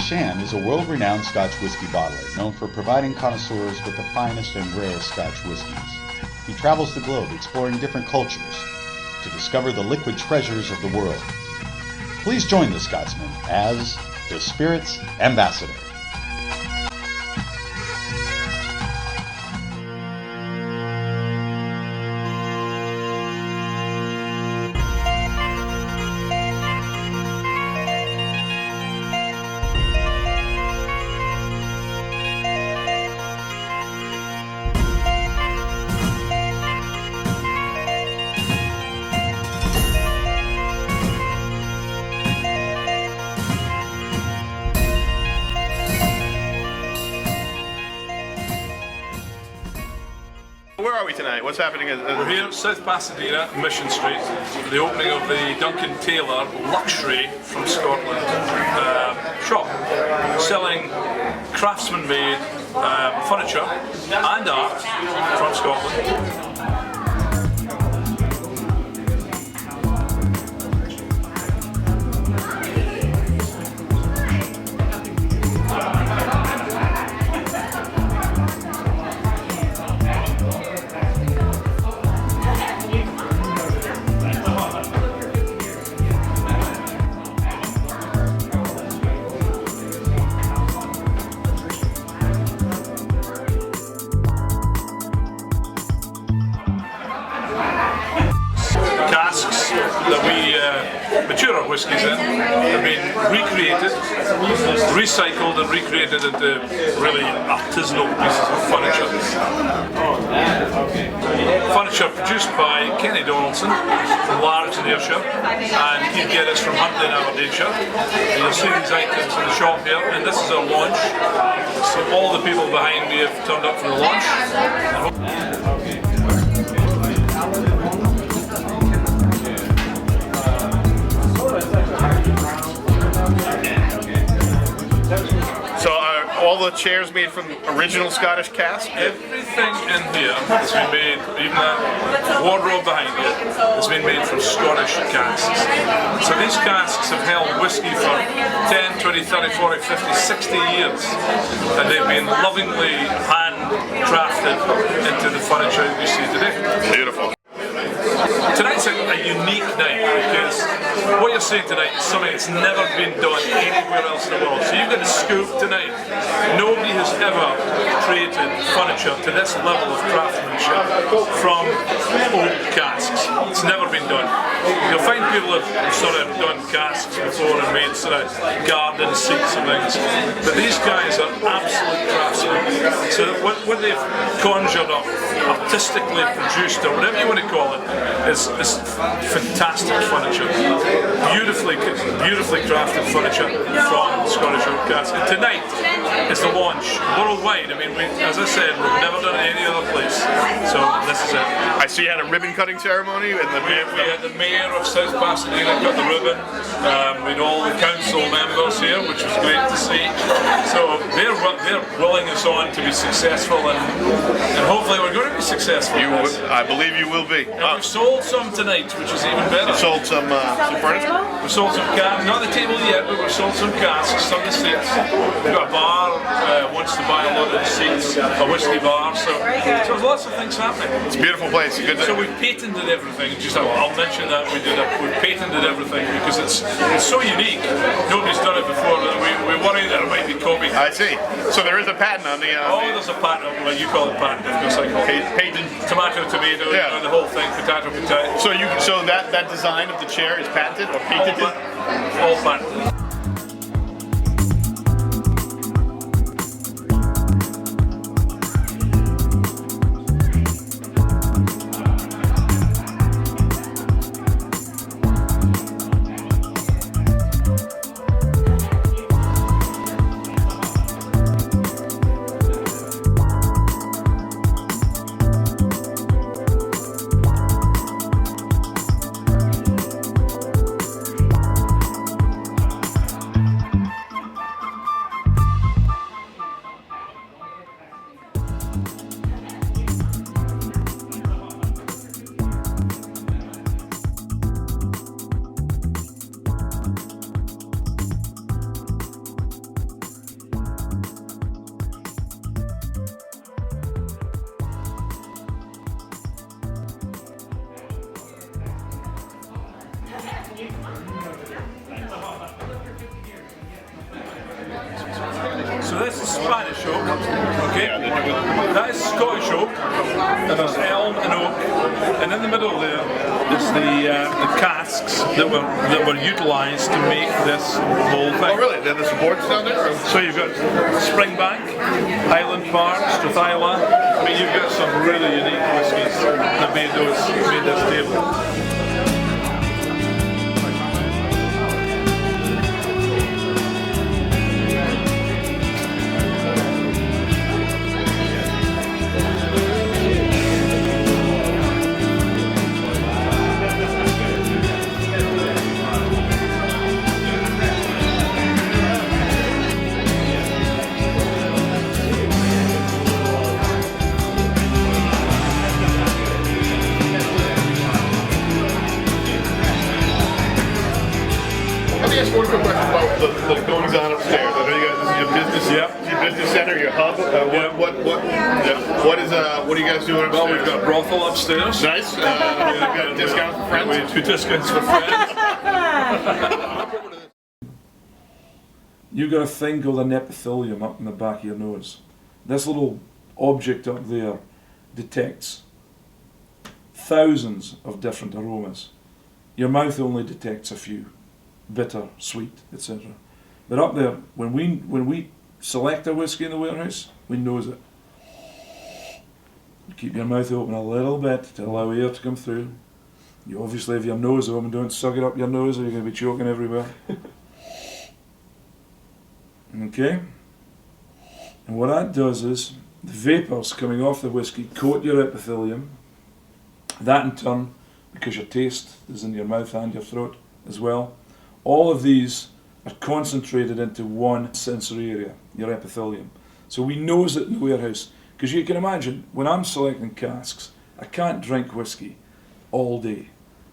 Shand is a world-renowned Scotch whiskey bottler known for providing connoisseurs with the finest and rarest Scotch whiskeys. He travels the globe exploring different cultures to discover the liquid treasures of the world. Please join the Scotsman as the Spirit's Ambassador. Where are we tonight? What's happening? We're here at South Pasadena, Mission Street, for the opening of the Duncan Taylor Luxury from Scotland shop, selling craftsman-made furniture and art from Scotland. Casks that we mature our whiskies in have been recreated, recycled and recreated into really artisanal pieces of furniture. Furniture produced by Kenny Donaldson from Largs in Ayrshire, and Keith Geddes from Huntly in Aberdeenshire. And you'll see these items in the shop here, and this is our launch. So all the people behind me have turned up for the launch. So are all the chairs made from original Scottish casks? Everything in here has been made, even that wardrobe behind you, has been made from Scottish casks. So these casks have held whiskey for 10, 20, 30, 40, 50, 60 years, and they've been lovingly hand-crafted into the furniture that you see today. Beautiful. Tonight's a unique night because what you're seeing tonight is something that's never been done anywhere else in the world. So you've got the scoop tonight. Nobody has ever created furniture to this level of craftsmanship from oak casks. It's never been done. You'll find people have sort of done casks before and made sort of garden seats and things, but these guys are absolute craftsmen. So that what they've conjured up, artistically produced, or whatever you want to call it, is fantastic furniture. Beautifully crafted furniture from Scottish oak casks. And tonight is the launch worldwide. I mean, as I said, we've never done it any other place. So this is it. I see you had a ribbon cutting ceremony, and we had the mayor of South Pasadena cut the ribbon. We had all the council members here, which was great to see. So they're willing us on to be successful, and hopefully we're going to be successful. I believe you will be. And we've sold some tonight, which is even better. You sold some furniture? We've sold some casks, not the table yet, but we've sold some casks, some of the seats. We've got a bar, wants to buy a lot of the seats, a whiskey bar, so there's lots of things happening. It's a beautiful place. So we've patented everything. Just I'll mention that we patented everything because it's so unique. Nobody's done it before. We worry that it might be copied. I see. So there is a patent on the. There's a patent. Well, you call it patent. Of course, I call it patent. Tomato, tomato. Yeah. The whole thing. Potato, potato. So that design of the chair is patented or patented? All patented. So that's the Spanish oak, okay? That is Scottish oak, and there's elm and oak, and in the middle there is the casks that were utilised to make this whole thing. Oh really? Then the supports down there? Or? So you've got Springbank, Highland Park, Strathyla. I mean, you've got some really unique whiskies that made this table. One quick question about the goings on upstairs. I know you guys, this is your business, your business center, your hub. What are you guys doing upstairs? Well, we've got a brothel upstairs. Nice. We've got a discount for friends. We do discounts for friends. You've got a thing called an epithelium up in the back of your nose. This little object up there detects thousands of different aromas. Your mouth only detects a few. Bitter, sweet, etc. But up there, when we select a whiskey in the warehouse, we nose it. You keep your mouth open a little bit to allow air to come through. You obviously have your nose open, don't suck it up your nose or you're going to be choking everywhere. Okay? And what that does is, the vapours coming off the whiskey coat your epithelium. That in turn, because your taste is in your mouth and your throat as well, all of these are concentrated into one sensory area, your epithelium. So we nose it in the warehouse, because you can imagine, when I'm selecting casks, I can't drink whiskey all day,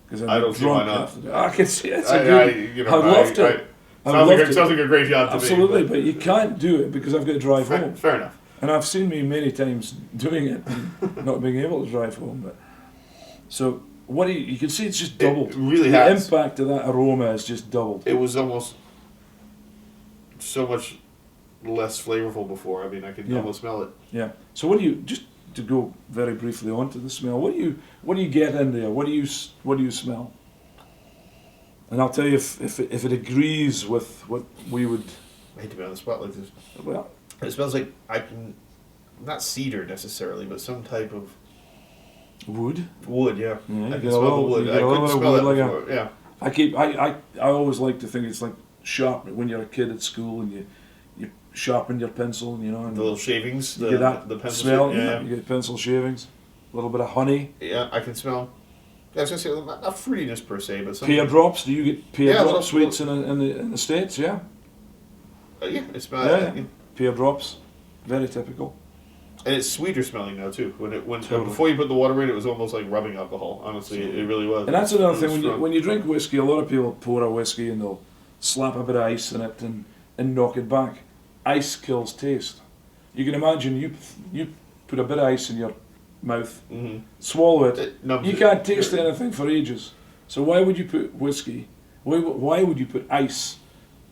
because I don't see why not. I can see it. I'd love to. Sounds like a great job to absolutely, me. but you can't do it because I've got to drive home. Fair enough. And I've seen me many times doing it and not being able to drive home. But so what do you can see it's just doubled. It really the has. impact of that aroma is just doubled. It was almost so much less flavorful before. I mean, I could almost smell it. Yeah. So what do you, just to go very briefly onto the smell, what do you get in there? What do you smell? And I'll tell you if it agrees with what we would. I hate to be on the spot like this. Well, it smells like not cedar necessarily, but some type of wood. Wood, yeah. I can smell the wood. I couldn't smell it before. Yeah. I always like to think it's like sharp when you're a kid at school and you sharpen your pencil, and the little shavings, you get that the pencil smell. Yeah. You get pencil shavings, a little bit of honey. Yeah, I can smell. I was gonna say not fruitiness per se, but pear drops. Do you get pear drop sweets in the States? Yeah. Yeah, it smells. Yeah. Pear drops, very typical. And it's sweeter smelling now too. Before you put the water in, it was almost like rubbing alcohol. Honestly, it really was. And that's another thing. When you drink whiskey, a lot of people pour a whiskey and they'll slap a bit of ice in it and knock it back. Ice kills taste. You can imagine you put a bit of ice in your mouth, swallow it. You can't taste anything for ages. So why would you put whiskey? Why would you put ice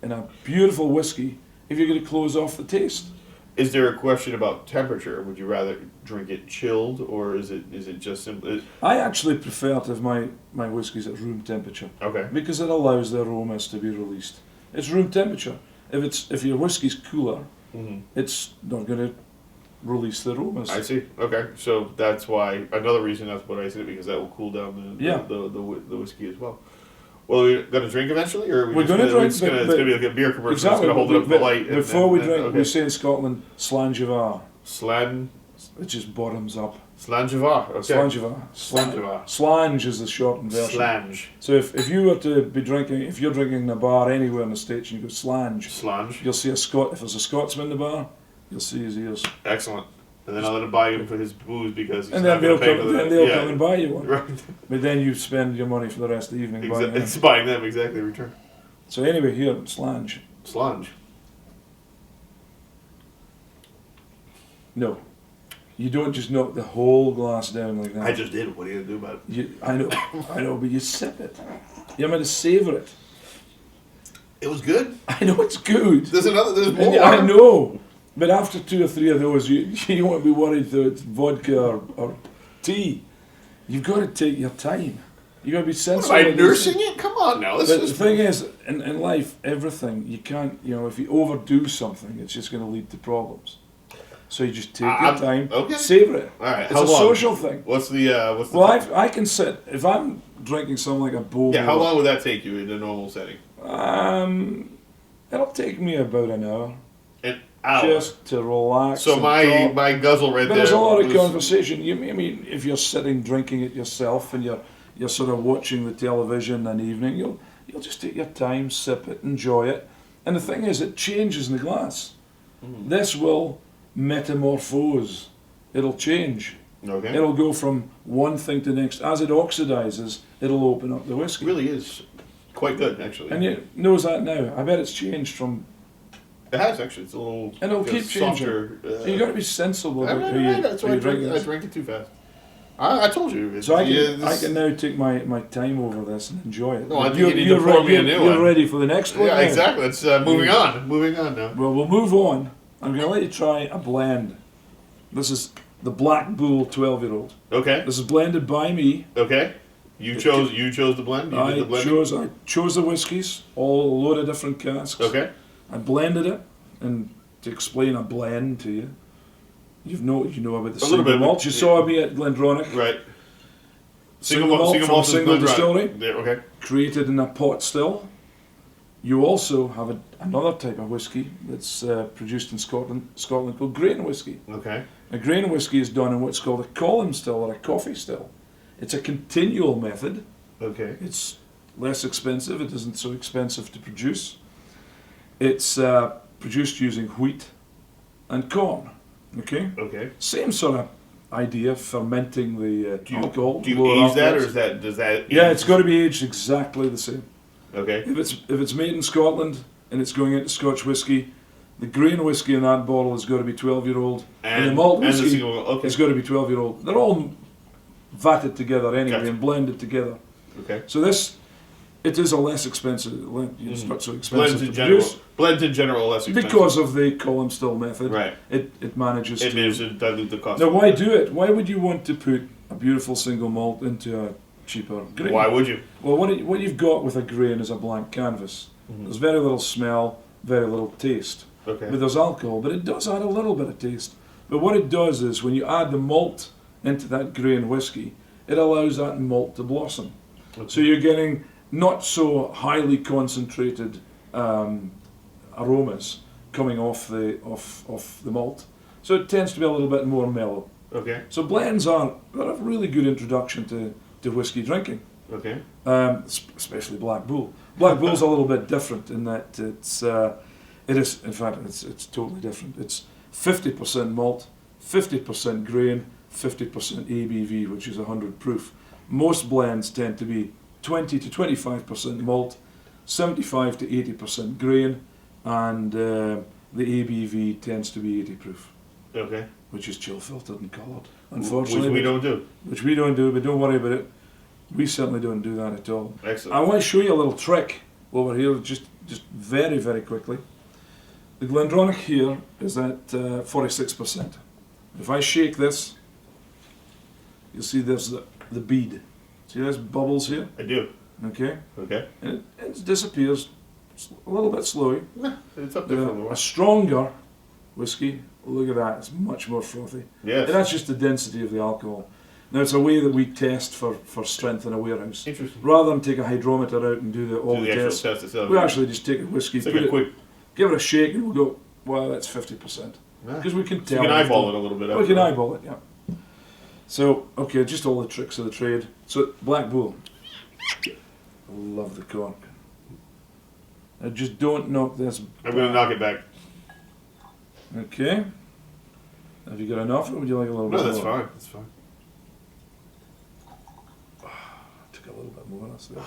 in a beautiful whiskey if you're going to close off the taste? Is there a question about temperature? Would you rather drink it chilled, or is it just simply? I actually prefer to have my whiskies at room temperature. Okay. Because it allows the aromas to be released. It's room temperature. If your whiskey's cooler, it's not going to release the aromas. I see. Okay, so that's why another reason that's what I said, because that will cool down the whiskey as well. Well, are we going to drink eventually, or we're going to drink? It's going to be like a beer commercial. Exactly. It's going to hold it up the light. Before we drink, we say in Scotland, Slangevar. Which is bottoms up. Slangevar. Okay. Slangevar. Slange is the shortened version. Slange. So if you were to be drinking, if you're drinking in a bar anywhere in the States and you go Slange, you'll see if there's a Scotsman in the bar, you'll see his ears. Excellent. And then I'll let him buy him for his booze because he's not going to pay for that. And they'll come and buy you one. Right. But then you spend your money for the rest of the evening buying them. It's buying them, exactly, return. So anyway, here, Slange. Slange. No. You don't just knock the whole glass down like that. I just did. What are you going to do about it? I know, but you sip it. You're meant to savour it. It was good. I know it's good. There's more. I know. But after 2 or 3 of those, you won't be worried that it's vodka or tea. You've got to take your time. You've got to be sensible. Am I nursing it? Come on now. But the thing is, in life, everything, you can't, if you overdo something, it's just going to lead to problems. So you just take your time, savor it. All right. It's a social thing. What's the Well, I can sit, if I'm drinking something like a bowl. Yeah, how long would that take you in a normal setting? It'll take me about an hour. An hour? Just to relax. So my guzzle right there. But there's a lot of conversation. I mean, if you're sitting drinking it yourself and you're sort of watching the television in the evening, you'll just take your time, sip it, enjoy it. And the thing is, it changes in the glass. This will metamorphose. It'll change. Okay. It'll go from one thing to the next. As it oxidizes, it'll open up the whiskey. It really is quite good, actually. And you knows that now. I bet it's changed from. It has actually. It's a little. And it'll keep changing. Softer, so you got to be sensible about that's why I drank it too fast. I told you. So I can now take my time over this and enjoy it. No, I think you need to pour me a new one. You're ready for the next one? Yeah, exactly. It's moving on. Moving on now. Well, we'll move on. I'm going to let you try a blend. This is the Black Bull 12-year-old. Okay. This is blended by me. Okay. You chose the blend? You did the blend? I chose the whiskies, a load of different casks. Okay. I blended it, and to explain a blend to you, you know about the single malt. You saw me at Glendronach. Right. Single malt from a single distillery. Yeah, okay. Created in a pot still. You also have another type of whiskey that's produced in Scotland called grain whiskey. Okay. A grain whiskey is done in what's called a column still or a coffee still. It's a continual method. Okay. It's less expensive. It isn't so expensive to produce. It's produced using wheat and corn. Okay. Okay. Same sort of idea, fermenting the alcohol. Do you age that, or does that? Yeah, it's got to be aged exactly the same. Okay. If it's made in Scotland and it's going into Scotch whiskey, the grain whiskey in that bottle has got to be 12-year-old, and the malt whiskey has got to be 12-year-old. They're all vatted together anyway and blended together. Okay. So it is a less expensive. It's not so expensive to produce. Blends in general less expensive because of the column still method. Right. It manages to dilute the cost. Now, why do it? Why would you want to put a beautiful single malt into a cheaper grain? Why would you? Well, what you've got with a grain is a blank canvas. There's very little smell, very little taste. Okay. But there's alcohol, but it does add a little bit of taste. But what it does is when you add the malt into that grain whiskey, it allows that malt to blossom. Okay. So you're getting not so highly concentrated aromas coming off the malt. So it tends to be a little bit more mellow. Okay. So blends are a really good introduction to whiskey drinking. Okay. Especially Black Bull. Black Bull's a little bit different in that it's totally different. It's 50% malt, 50% grain, 50% ABV, which is 100 proof. Most blends tend to be 20 to 25% malt, 75 to 80% grain, and the ABV tends to be 80 proof. Okay. Which is chill filtered and coloured. Unfortunately, which we don't do. Which we don't do, but don't worry about it. We certainly don't do that at all. Excellent. I want to show you a little trick over here, just very, very quickly. The Glendronach here is at 46%. If I shake this, you'll see there's the bead. See there's bubbles here? I do. Okay? Okay. And it disappears a little bit slowly. It's up there for a little while. A stronger whiskey, look at that, it's much more frothy. Yes. And that's just the density of the alcohol. Now it's a way that we test for strength in a warehouse. Interesting. Rather than take a hydrometer out and do the tests, test itself. we actually just take a whiskey, give it a shake, and we'll go, well, that's 50%. Because we can tell. You can eyeball it a little bit. We can eyeball it, yeah. So, okay, just all the tricks of the trade. So, Black Bull. I love the cork. Now just don't knock this. I'm going to knock it back. Okay. Have you got enough, or would you like a little bit more? No, that's fine. That's fine. Took a little bit more, that's it.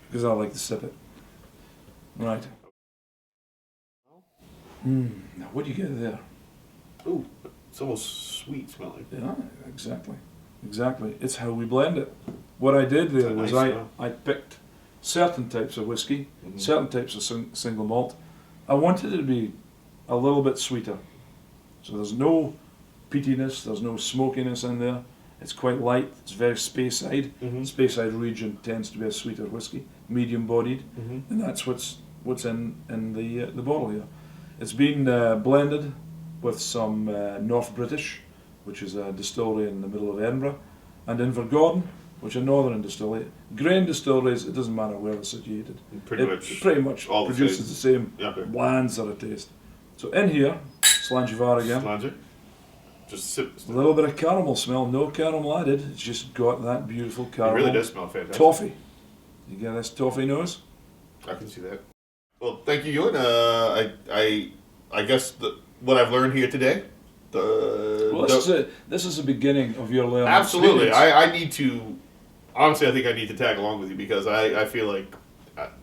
Because I like to sip it. Right. Now, what do you get there? Ooh, it's almost sweet smelling. Yeah, exactly. Exactly. It's how we blend it. What I did there was nice smell. I picked certain types of whiskey, certain types of single malt. I wanted it to be a little bit sweeter. So there's no peatiness, there's no smokiness in there. It's quite light, it's very Speyside. Speyside region tends to be a sweeter whiskey, medium bodied, and that's what's in the bottle here. It's been blended with some North British, which is a distillery in the middle of Edinburgh, and Invergordon, which are northern distillery. Grain distilleries, it doesn't matter where they're situated. Pretty much all produces the same bland sort of taste. So in here, Slangevar again. Slange. Just sip. A little bit of caramel smell, no caramel added. It's just got that beautiful caramel. It really does smell fantastic. Toffee. You get this toffee nose? I can see that. Well, thank you, Euan. I guess what I've learned here today. This is the beginning of your learning. Absolutely. experience. I need to. Honestly, I think I need to tag along with you because I feel like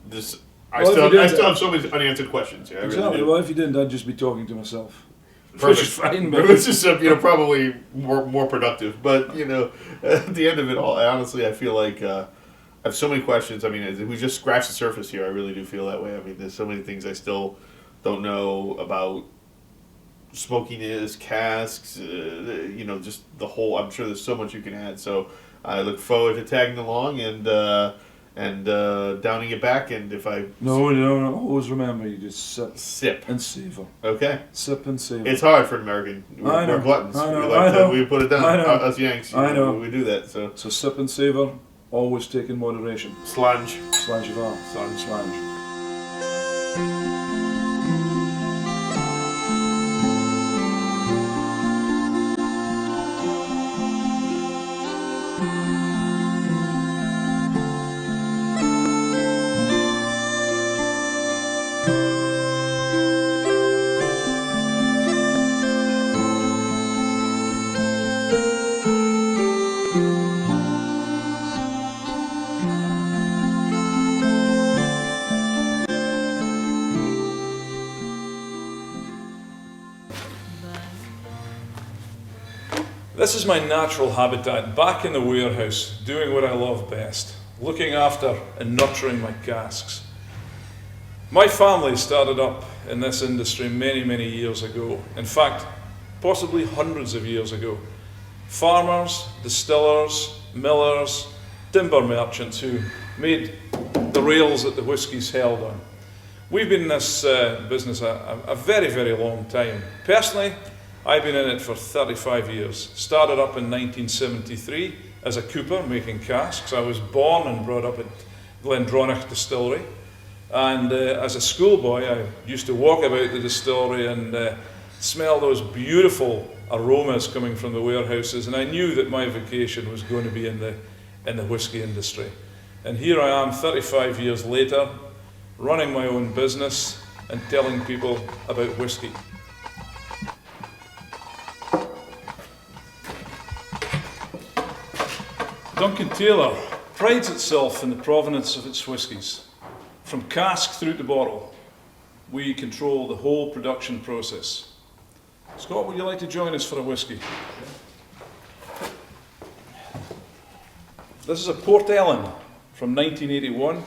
this. I still have so many unanswered questions. Yeah, exactly. Really well, if you didn't, I'd just be talking to myself. Perfect. Which is fine, but it's just probably more productive. But at the end of it all, I feel like I have so many questions. I mean, if we just scratch the surface here, I really do feel that way. I mean, there's so many things I still don't know about smokiness, casks. Just the whole. I'm sure there's so much you can add. So I look forward to tagging along and downing it back. And if I no, always remember you just sip and savor. Okay, sip and savor. It's hard for an American. We're gluttons. We put it down. Us Yanks. We do that. So sip and savor. Always take in moderation. Slange. Slangevar. Slange. This is my natural habitat, back in the warehouse, doing what I love best, looking after and nurturing my casks. My family started up in this industry many, many years ago. In fact, possibly hundreds of years ago. Farmers, distillers, millers, timber merchants who made the rails that the whiskies held on. We've been in this business a very, very long time. Personally, I've been in it for 35 years. Started up in 1973 as a cooper making casks. I was born and brought up at Lonach Distillery. And as a schoolboy, I used to walk about the distillery and smell those beautiful aromas coming from the warehouses. And I knew that my vocation was going to be in the whiskey industry. And here I am 35 years later, running my own business and telling people about whiskey. Duncan Taylor prides itself in the provenance of its whiskies. From cask through to bottle, we control the whole production process. Scott, would you like to join us for a whiskey? This is a Port Ellen from 1981,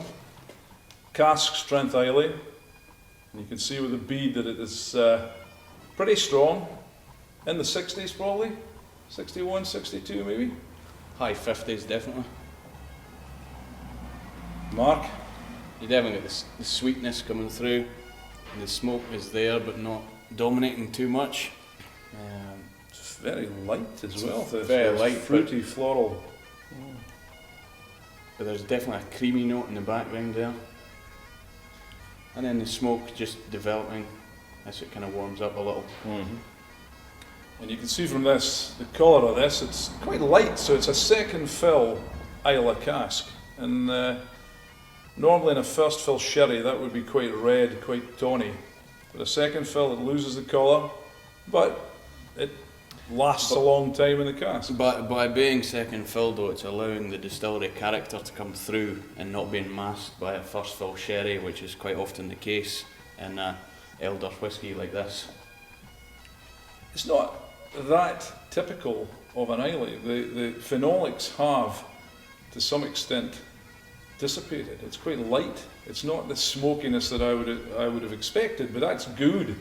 cask strength Islay. And you can see with the bead that it is pretty strong, in the 60s probably, 61, 62 maybe. High 50s, definitely. Mark? You definitely get the sweetness coming through, and the smoke is there but not dominating too much. It's very light as well. Very light, fruity, floral. But there's definitely a creamy note in the background there. And then the smoke just developing as it kind of warms up a little. Mm-hmm. And you can see from this, the colour of this, it's quite light, so it's a second fill Islay cask. And normally in a first fill sherry, that would be quite red, quite tawny. But a second fill, it loses the colour, but it lasts a long time in the cask. But by being second fill though, it's allowing the distillery character to come through and not being masked by a first fill sherry, which is quite often the case in elder whisky like this. It's not that typical of an Islay. The phenolics have to some extent, dissipated. It's quite light. It's not the smokiness that I would have expected, but that's good.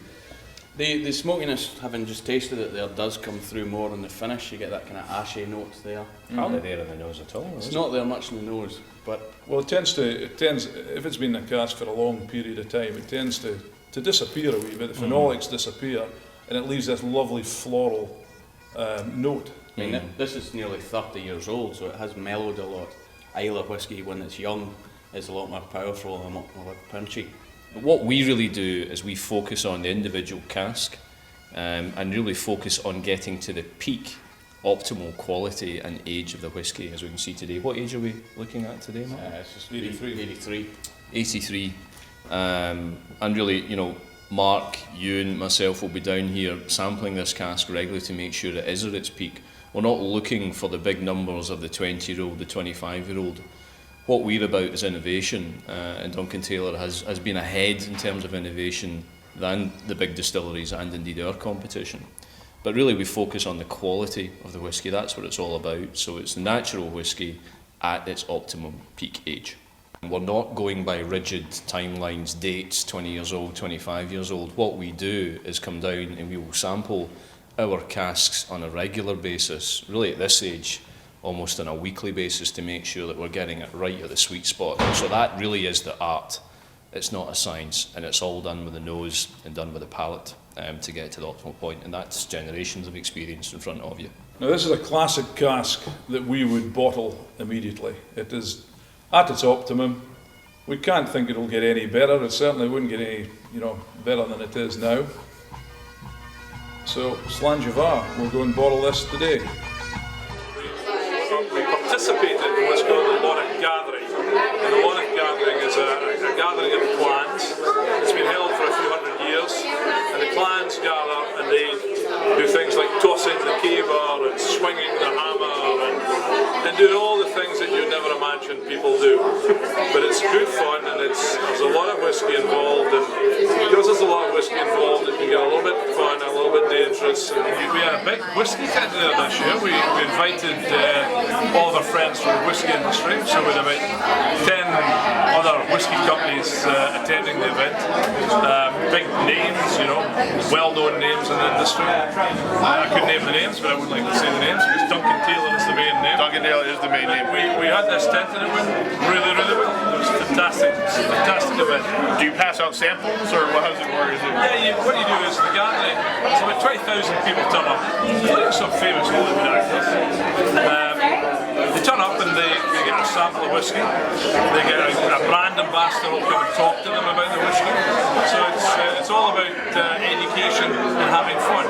The smokiness, having just tasted it there, does come through more in the finish. You get that kind of ashy note there. Hardly there in the nose at all. It's not there much in the nose, but Well, it tends, if it's been in a cask for a long period of time, it tends to disappear a wee bit. The phenolics disappear, and it leaves this lovely floral note. I mean, this is nearly 30 years old, so it has mellowed a lot. Islay whiskey, when it's young, is a lot more powerful and a lot more punchy. But what we really do is we focus on the individual cask and really focus on getting to the peak optimal quality and age of the whisky, as we can see today. What age are we looking at today, Matt? It's just 83. 83. And really, you know, Mark, Euan, myself will be down here sampling this cask regularly to make sure it is at its peak. We're not looking for the big numbers of the 20-year-old, the 25-year-old. What we're about is innovation, and Duncan Taylor has been ahead in terms of innovation than the big distilleries and indeed our competition. But really we focus on the quality of the whisky. That's what it's all about. So it's the natural whisky at its optimum peak age. We're not going by rigid timelines, dates, 20 years old, 25 years old. What we do is come down and we will sample our casks on a regular basis, really at this age, almost on a weekly basis, to make sure that we're getting it right at the sweet spot. So that really is the art. It's not a science, and it's all done with the nose and done with the palate to get to the optimal point, and that's generations of experience in front of you. Now, this is a classic cask that we would bottle immediately. It is at its optimum. We can't think it'll get any better. It certainly wouldn't get any, better than it is now. So, Slangevar, we'll go and bottle this today. We participated in what's called the Lonach Gathering. And the Lonach Gathering is a gathering of clans. It's been held for a few hundred years, and the clans gather and they do things like tossing the caber and swinging the hammer and doing all the things that you never imagine people do. But it's good fun, and there's a lot of whiskey involved, and because there's a lot of whiskey involved, it can get a little bit fun, a little bit dangerous. And we had a big whiskey tent there this year. We invited all of our friends from the whiskey industry, so we had about 10 other whiskey companies attending the event. Big names, well-known names in the industry. I couldn't name the names, but I would like to say the names because Duncan Taylor is the main name. Duncan Taylor is the main name. We had this tent and it went really, really well. It was fantastic. It was a fantastic event. Do you pass out samples, or what does it work? Yeah, what you do is the gathering, there's about 20,000 people turn up, including some famous Hollywood actors. They turn up and they get a sample of whiskey. They get a brand ambassador will come and talk to them about the whiskey. So it's all about education and having fun.